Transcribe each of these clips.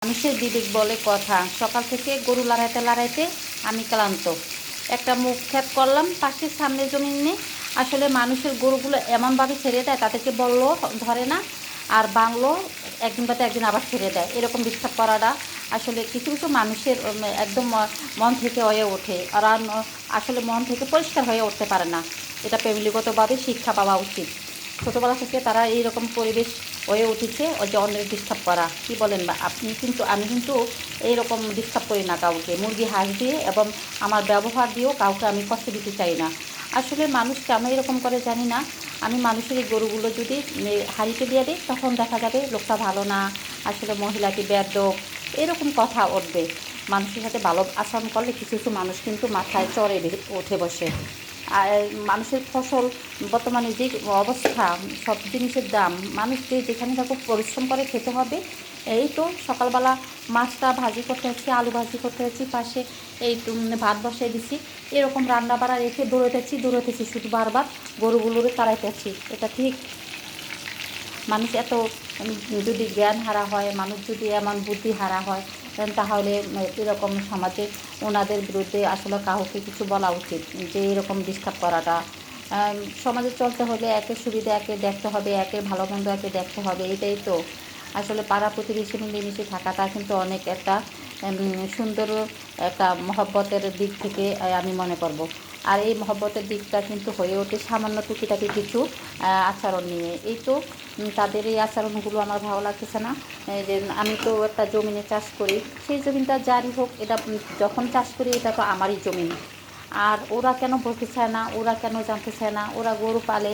মানুষের বিবেক বলে কথা। সকাল থেকে গরু লড়াইতে লড়াইতে আমি ক্লান্ত। একটা মুখ খ্যাত করলাম পাশের সামনে জমিনে। আসলে মানুষের গরুগুলো এমনভাবে ছেড়ে দেয়, তাদেরকে বললো ধরে না, আর বাংলো একদিন বাদে একদিন আবার ছেড়ে দেয়। এরকম ডিস্টার্ব করাটা আসলে কিছু কিছু মানুষের একদম মন থেকে হয়ে ওঠে। ওরা আসলে মন থেকে পরিষ্কার হয়ে উঠতে পারে না। এটা ফ্যামিলিগতভাবে শিক্ষা পাওয়া উচিত। ছোটোবেলা থেকে তারা এইরকম পরিবেশ হয়ে উঠেছে, ওই যে অন্যের ডিস্টার্ব করা। কী বলেন বা আপনি? কিন্তু আমি কিন্তু এইরকম ডিস্টার্ব করি না কাউকে। মুরগি হাঁস দিয়ে এবং আমার ব্যবহার দিয়েও কাউকে আমি কষ্ট দিতে চাই না। আসলে মানুষ কেন এরকম করে জানি না। আমি মানুষের এই গরুগুলো যদি হাঁড়িতে দিয়ে দিই, তখন দেখা যাবে লোকটা ভালো না, আসলে মহিলাটি বেয়াদব, এরকম কথা উঠবে। মানুষের সাথে ভালো আচরণ করলে কিছু কিছু মানুষ কিন্তু মাথায় চড়ে উঠে বসে। আর মানুষের ফসল বর্তমানে যে অবস্থা, সব জিনিসের দাম, মানুষ যে যেখানে থাকুক পরিশ্রম করে খেতে হবে। এই তো সকালবেলা মাছটা ভাজি করতে হচ্ছে, আলু ভাজি করতে হচ্ছে, পাশে এই ভাত বসিয়ে দিছি। এরকম রান্না বাড়া রেখে দৌড়াতেছি শুধু বারবার গরুগুলোরে তাড়াইতেছি। এটা ঠিক? মানুষ এত যদি জ্ঞান হারা হয়, মানুষ যদি এমন বুদ্ধি হারা হয়, তাহলে এরকম সমাজে ওনাদের বিরুদ্ধে আসলে কাউকে কিছু বলা উচিত যে এরকম ডিস্টার্ব করাটা। সমাজে চলতে হলে একের সুবিধা একে দেখতে হবে, একের ভালো মন্দ একে দেখতে হবে। এটাই তো আসলে পাড়া প্রতিবেশী মিলেমিশে থাকাটা কিন্তু অনেক একটা সুন্দর একটা মহব্বতের দিক থেকে আমি মনে করব। আর এই মহব্বতের দিকটা কিন্তু হয়ে ওঠে সামান্য টুকিটাকি কিছু আচরণ নিয়ে। এই তো তাদের এই আচরণগুলো আমার ভালো লাগতেছে না। যে আমি তো একটা জমিনে চাষ করি, সেই জমিনটা যারই হোক, এটা যখন চাষ করি এটা তো আমারই জমিন। আর ওরা কেন বলতে চায় না, ওরা কেন জানতে চায় না? ওরা গরু পালে,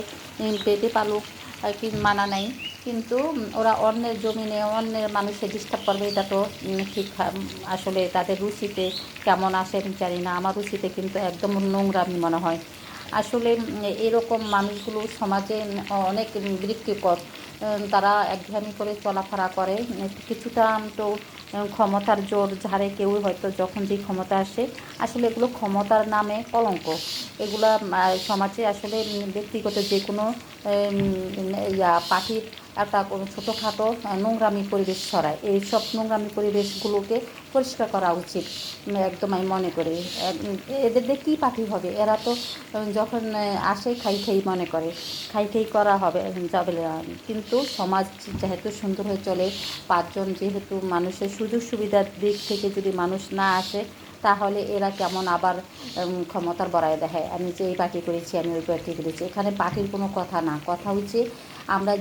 বেঁধে পালুক, কি মানা নাই। কিন্তু ওরা অন্যের জমিনে অন্যের মানুষের ডিস্টার্ব করবে, এটা তো ঠিক আসলে তাদের রুচিতে কেমন আসে আমি জানি না। আমার রুচিতে কিন্তু একদম নোংরামি মনে হয়। আসলে এরকম মানুষগুলো সমাজে অনেক বিরক্তিকর। তারা একঘেয়েমি করে চলাফেরা করে। কিছুটা তো ক্ষমতার জোর ঝাড়ে কেউ হয়তো, যখন যে ক্ষমতা আসে, আসলে এগুলো ক্ষমতার নামে কলঙ্ক। এগুলা সমাজে আসলে ব্যক্তিগত যে কোনো পার্টির একটা কোনো ছোটোখাটো নোংরামি পরিবেশ ছড়ায়। এই সব নোংরামি পরিবেশগুলোকে পরিষ্কার করা উচিত একদম আমি মনে করি। এদের দিয়ে কী পার্টি হবে? এরা তো যখন আসে খাই খাই মনে করে, খাই খাই করা হবে যাবে না। কিন্তু সমাজ যেহেতু সুন্দর হয়ে চলে, পাঁচজন যেহেতু মানুষের সুযোগ সুবিধার দিক থেকে যদি মানুষ না আসে, তাহলে এরা কেমন আবার ক্ষমতার বড়ায় দেখায়, আমি যে এই পার্টি করেছি, আমি ওই পার্টি করেছি। এখানে পার্টির কোনো কথা না, কথা হচ্ছে আমরা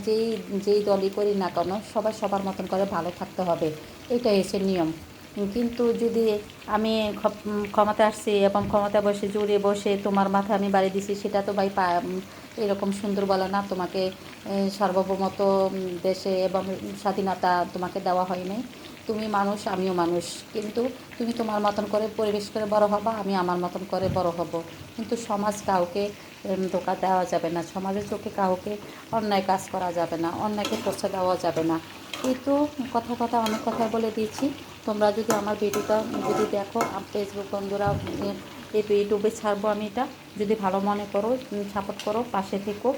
যেই দলই করি না কেন, সবাই সবার মতন করে ভালো থাকতে হবে। এটাই হচ্ছে নিয়ম। কিন্তু যদি আমি ক্ষমতায় আসছি এবং ক্ষমতায় বসে জুড়ে বসে তোমার মাথায় আমি বাড়ি দিছি, সেটা তো ভাই এরকম সুন্দর বলে না। তোমাকে সার্বভৌমত্ব দেশে এবং স্বাধীনতা তোমাকে দেওয়া হয় নাই। তুমি মানুষ, আমিও মানুষ। কিন্তু তুমি তোমার মতন করে পরিবেশ করে বড় হবা, আমি আমার মতন করে বড় হব। কিন্তু সমাজ কাউকে ধোঁকা দেওয়া যাবে না, সমাজের চোখে কাউকে অন্যায় কাজ করা যাবে না, অন্যায়কে পৌঁছে দেওয়া যাবে না। এই তো কথা অনেক কথা বলে দিয়েছি। তোমরা যদি আমার ভিডিওটা যদি দেখো, ফেসবুক বন্ধুরা, ইউটিউবে ছাড়বো আমি এটা, যদি ভালো মনে করো, সাপোর্ট করো, পাশে থেকো।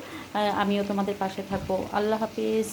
আমিও তোমাদের পাশে থাকবো। আল্লাহ হাফিজ।